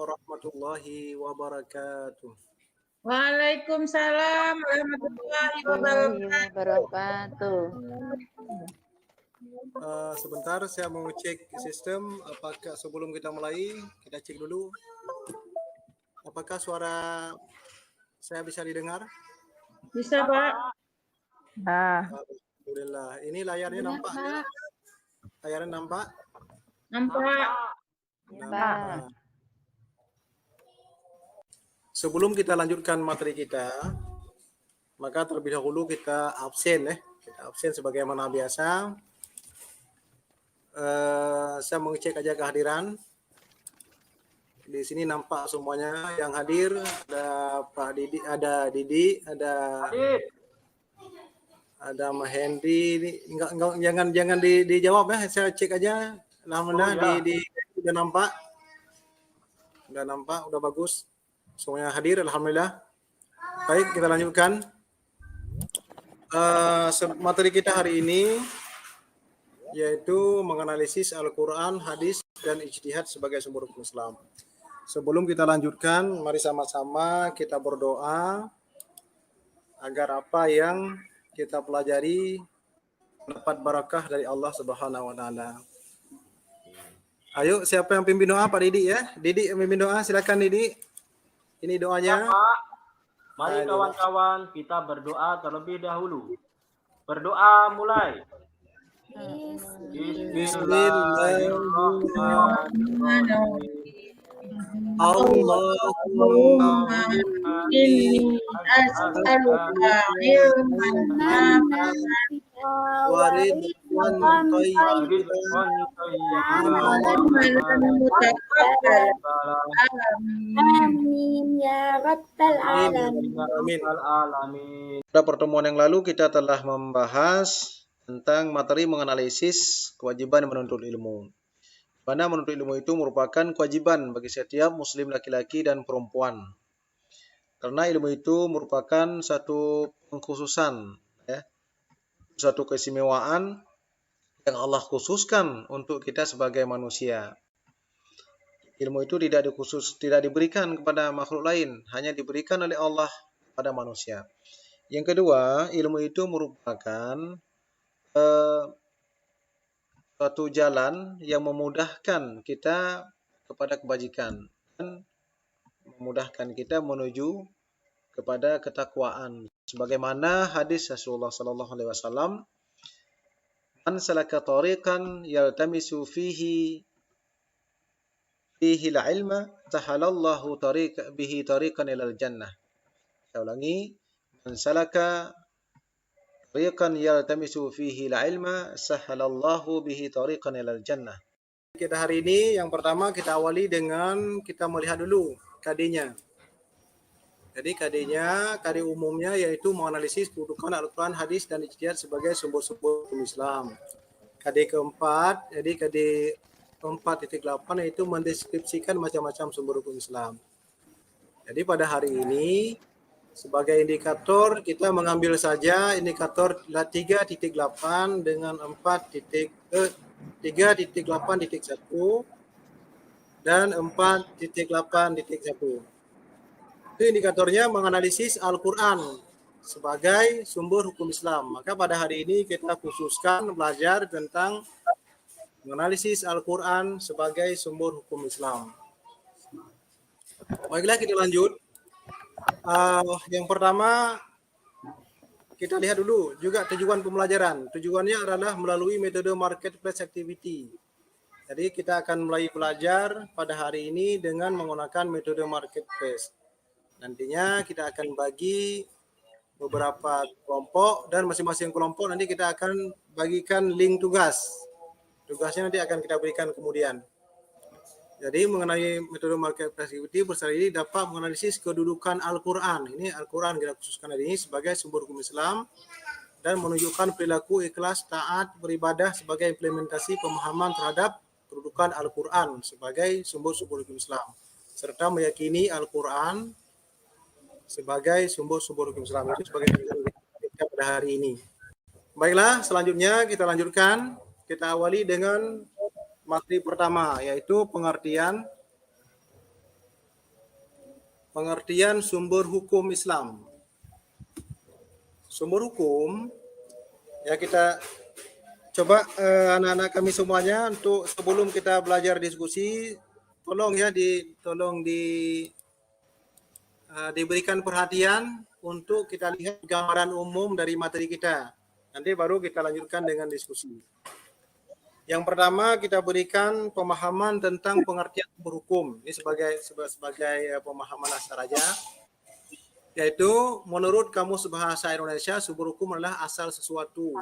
warahmatullahi wabarakatuh. Waalaikumsalam warahmatullahi wabarakatuh. Sebentar saya mau cek sistem. Apakah sebelum kita mulai kita cek dulu. Apakah suara saya bisa didengar? Bisa, Pak? Alhamdulillah. Ini layarnya nampak ya? Layarnya nampak? Nampak. Nampak. Sebelum kita lanjutkan materi kita, maka terlebih dahulu kita absen ya. Kita absen sebagaimana biasa. Saya mengecek aja kehadiran. Di sini nampak semuanya yang hadir. Ada Pak Didi, ada Mahendri. Enggak, jangan dijawab ya. Saya cek aja. Alhamdulillah udah nampak. Udah bagus. Semuanya hadir, alhamdulillah. Baik, kita lanjutkan. Materi kita hari ini yaitu menganalisis Al-Quran, hadis, dan ijtihad sebagai sumber hukum Islam. Sebelum kita lanjutkan, mari sama-sama kita berdoa agar apa yang kita pelajari dapat barakah dari Allah Subhanahu wa taala. Ayo, siapa yang pimpin doa? Pak Didi ya. Didi yang pimpin doa, silakan Didi. Ini doanya. Mari kawan-kawan kita berdoa terlebih dahulu. Berdoa mulai. Bismillahirrahmanirrahim. Allahumma inni as'aluka ilman nafi'an wa rizqan thayyiban Amin ya rabbal alamin. Pada pertemuan yang lalu kita telah membahas tentang materi menganalisis kewajiban menuntut ilmu. Mana menuntut ilmu itu merupakan kewajiban bagi setiap muslim laki-laki dan perempuan. Karena ilmu itu merupakan satu pengkhususan, ya, satu keistimewaan yang Allah khususkan untuk kita sebagai manusia. Ilmu itu tidak diberikan kepada makhluk lain, hanya diberikan oleh Allah pada manusia. Yang kedua, ilmu itu merupakan suatu jalan yang memudahkan kita kepada kebajikan dan memudahkan kita menuju kepada ketakwaan. Sebagaimana hadis Rasulullah sallallahu alaihi wasallam, "Man salaka tariqan yaltamisu fihi al-ilma, sahalallahu bihi tariqan ilal jannah." Saya ulangi, "Man salaka tariqan yaltamisu fihi al-ilma, sahalallahu bihi tariqan ilal jannah." Kita hari ini yang pertama kita awali dengan kita melihat dulu KD-nya. Jadi KD umumnya yaitu menganalisis kedudukan Al-Quran, hadis, dan ijtihad sebagai sumber-sumber hukum Islam. KD keempat, jadi KD 4.8 yaitu mendeskripsikan macam-macam sumber hukum Islam. Jadi pada hari ini sebagai indikator kita mengambil saja indikator 3.8 dengan 3.8.1 dan 4.8.1. Itu indikatornya menganalisis Al-Quran sebagai sumber hukum Islam. Maka pada hari ini kita khususkan belajar tentang menganalisis Al-Quran sebagai sumber hukum Islam. Baiklah, kita lanjut. Yang pertama kita lihat dulu juga tujuan pembelajaran. Tujuannya adalah melalui metode marketplace activity. Jadi kita akan mulai belajar pada hari ini dengan menggunakan metode marketplace. Nantinya kita akan bagi beberapa kelompok dan masing-masing kelompok nanti kita akan bagikan link tugas. Tugasnya nanti akan kita berikan kemudian. Jadi mengenai metode marketplace activity bersama ini dapat menganalisis kedudukan Al-Quran. Ini Al-Quran kita khususkan hari ini sebagai sumber hukum Islam dan menunjukkan perilaku ikhlas, taat, beribadah sebagai implementasi pemahaman terhadap kedudukan Al-Quran sebagai sumber-sumber hukum Islam. Serta meyakini Al-Quran sebagai sumber-sumber hukum Islam. Itu sebagai kita pada hari ini. Baiklah, selanjutnya kita lanjutkan. Kita awali dengan materi pertama, yaitu pengertian pengertian sumber hukum Islam. Sumber hukum, ya kita coba anak-anak kami semuanya untuk sebelum kita belajar diskusi, tolong ya diberikan perhatian untuk kita lihat gambaran umum dari materi kita. Nanti baru kita lanjutkan dengan diskusi. Yang pertama kita berikan pemahaman tentang pengertian sumber hukum. Ini sebagai pemahaman dasar aja. Yaitu menurut Kamus Bahasa Indonesia, sumber hukum adalah asal sesuatu.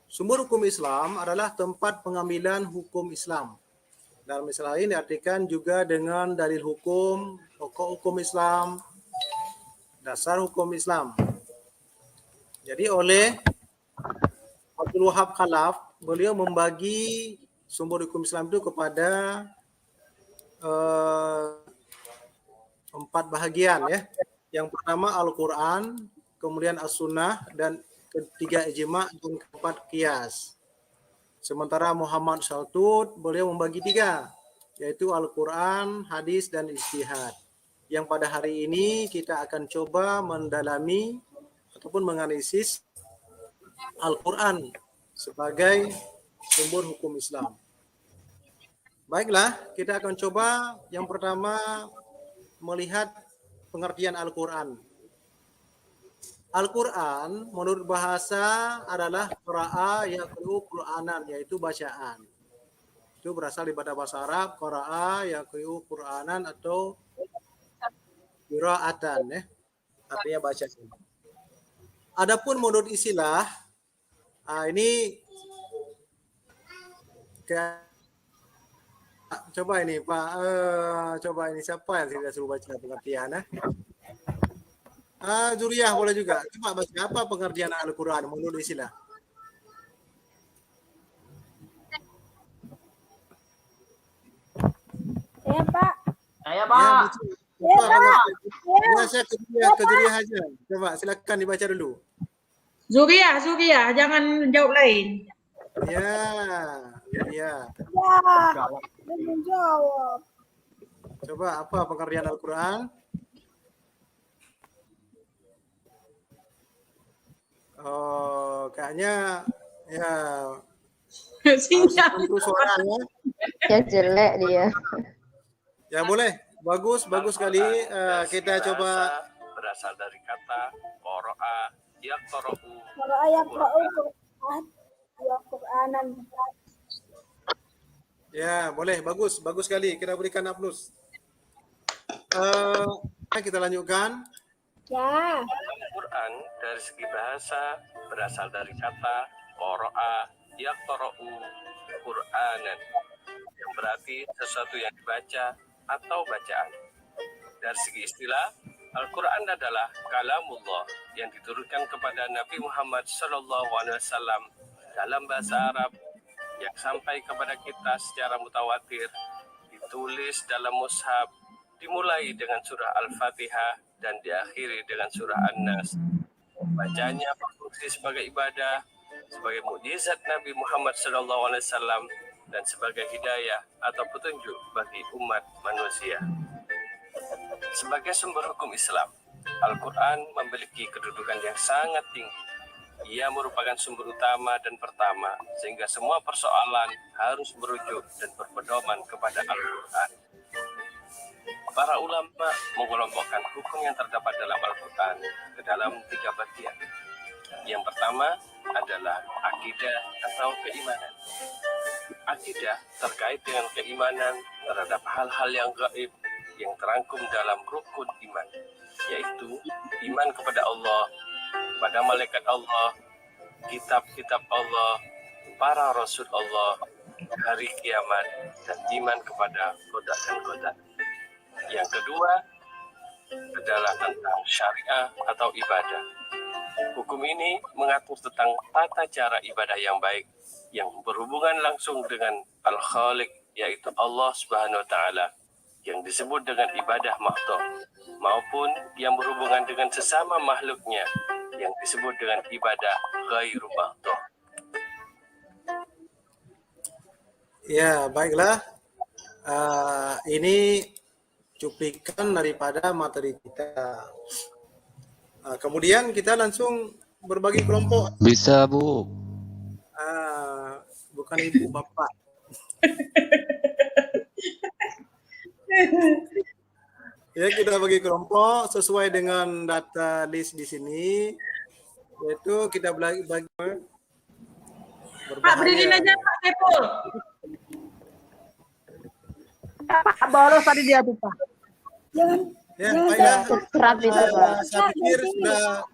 Sumber hukum Islam adalah tempat pengambilan hukum Islam. Dalam istilah lain diartikan juga dengan dalil hukum, pokok hukum Islam, dasar hukum Islam. Jadi oleh Abdul Wahab Khalaf, beliau membagi sumber hukum Islam itu kepada 4 bahagian ya. Yang pertama Al-Quran, kemudian As-Sunnah, dan ketiga ijma' dan keempat qiyas. Sementara Muhammad Shaltut beliau membagi 3, yaitu Al-Quran, hadis, dan ijtihad. Yang pada hari ini kita akan coba mendalami ataupun menganalisis Al-Quran sebagai sumber hukum Islam. Baiklah, kita akan coba yang pertama melihat pengertian Al-Quran. Al-Quran menurut bahasa adalah qira'a yaqra'u Qur'anan, yaitu bacaan. Itu berasal dari bahasa Arab, qira'a yaqra'u Qur'anan atau qira'atan ya. Artinya bacaan. Adapun menurut istilah, ini coba ini Pak, coba ini siapa yang tidak suruh baca pengertian? Zuriyah boleh juga. Coba baca apa pengertian Al-Quran menurut istilah? Saya Pak. Saya Pak. Ya, saya ke Zuriyah aja. Coba silakan dibaca dulu. Zuriyah, jangan jawab lain. Ya. Ya, belum jawab. Coba apa pengertian Al-Quran? Oh, kayaknya ya Sinyal. untuk suaranya. Ya jelek dia. Ya boleh, bagus sekali. Kita coba. Berasal dari kata qara'a yaqra'u. Kalau ayat Quran, ya Quranan. Ya boleh, bagus sekali. Kita berikan A+. Kita lanjutkan. Ya. Al-Quran dari segi bahasa berasal dari kata qara'a yaqra'u Qur'anan, yang berarti sesuatu yang dibaca atau bacaan. Dari segi istilah, Al-Quran adalah kalamullah yang diturunkan kepada Nabi Muhammad SAW dalam bahasa Arab, yang sampai kepada kita secara mutawatir, ditulis dalam mushaf, dimulai dengan surah Al-Fatihah dan diakhiri dengan surah An-Nas. Bacanya berfungsi sebagai ibadah, sebagai mukjizat Nabi Muhammad SAW, dan sebagai hidayah atau petunjuk bagi umat manusia. Sebagai sumber hukum Islam, Al-Quran memiliki kedudukan yang sangat tinggi. Ia merupakan sumber utama dan pertama, sehingga semua persoalan harus merujuk dan berpedoman kepada Al-Quran. Para ulama mengelompokkan hukum yang terdapat dalam Al-Quran ke dalam 3 bagian. Yang pertama adalah akidah atau keimanan. Akidah terkait dengan keimanan terhadap hal-hal yang gaib yang terangkum dalam rukun iman, yaitu iman kepada Allah, kepada malaikat Allah, kitab-kitab Allah, para rasul Allah, hari kiamat, dan iman kepada qada dan qadar. Yang kedua adalah tentang syariah atau ibadah. Hukum ini mengatur tentang tata cara ibadah yang baik yang berhubungan langsung dengan Al-Khaliq, yaitu Allah Subhanahu wa taala, yang disebut dengan ibadah mahdhah, maupun yang berhubungan dengan sesama makhluknya yang disebut dengan ibadah ghairu mahdhah. Ya, baiklah. Ini cuplikan daripada materi kita. Kemudian kita langsung berbagi kelompok. Bisa, Bu. Bukan ibu, bapak. Ya, kita bagi kelompok sesuai dengan data list di sini, yaitu kita bagi Pak, berbahaya. berdiri aja Pak Kepul. Pak bolos tadi dia tuh Pak. Jangan Ya, jangan baiklah. Kerap itu, Pak. Saya pikir sudah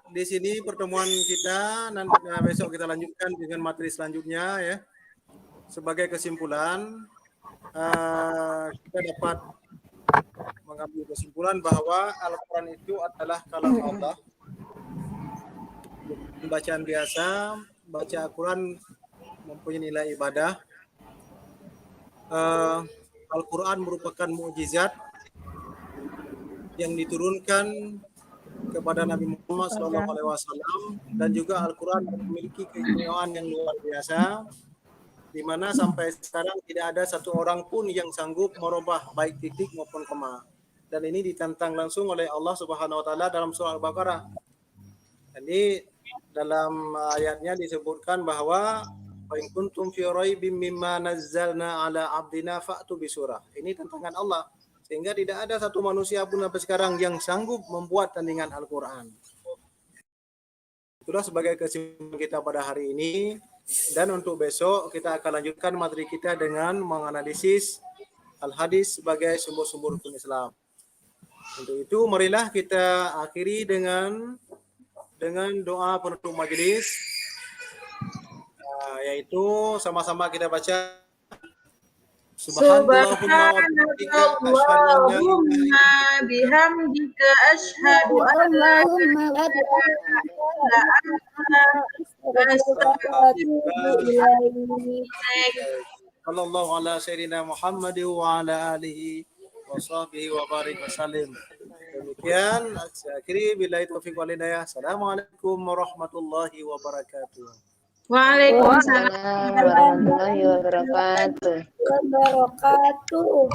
di sini pertemuan kita, nanti besok kita lanjutkan dengan materi selanjutnya ya. Sebagai kesimpulan, kita dapat mengambil kesimpulan bahwa Al-Quran itu adalah kalam Allah. Bacaan biasa, baca Al-Quran mempunyai nilai ibadah. Al-Quran merupakan mukjizat yang diturunkan kepada Nabi Muhammad SAW, dan juga Al-Quran memiliki keistimewaan yang luar biasa, di mana sampai sekarang tidak ada satu orang pun yang sanggup merubah baik titik maupun koma. Dan ini ditantang langsung oleh Allah Subhanahu wa taala dalam surah Al-Baqarah. Jadi dalam ayatnya disebutkan bahwa wa in kuntum fi raibim mimma nazzalna ala abdina fa'tu bisurah. Ini tantangan Allah, sehingga tidak ada satu manusia pun sampai sekarang yang sanggup membuat tandingan Al-Quran. Itulah sebagai kesimpulan kita pada hari ini. Dan untuk besok kita akan lanjutkan materi kita dengan menganalisis Al-Hadis sebagai sumber-sumber hukum Islam. Untuk itu marilah kita akhiri dengan doa penutup majelis, yaitu sama-sama kita baca Subhanallahumma bihamdika asyhadu an la ilaha illa anta sallallahu ala sayyidina Muhammad wa ala alihi wa sahbihi wa barik wasallim. Demikian saya akhiri, billahi taufiq wal hidayah. Assalamualaikum warahmatullahi wabarakatuh. Waalaikumsalam Waalaikumsalam warahmatullahi wabarakatuh. wabarakatuh.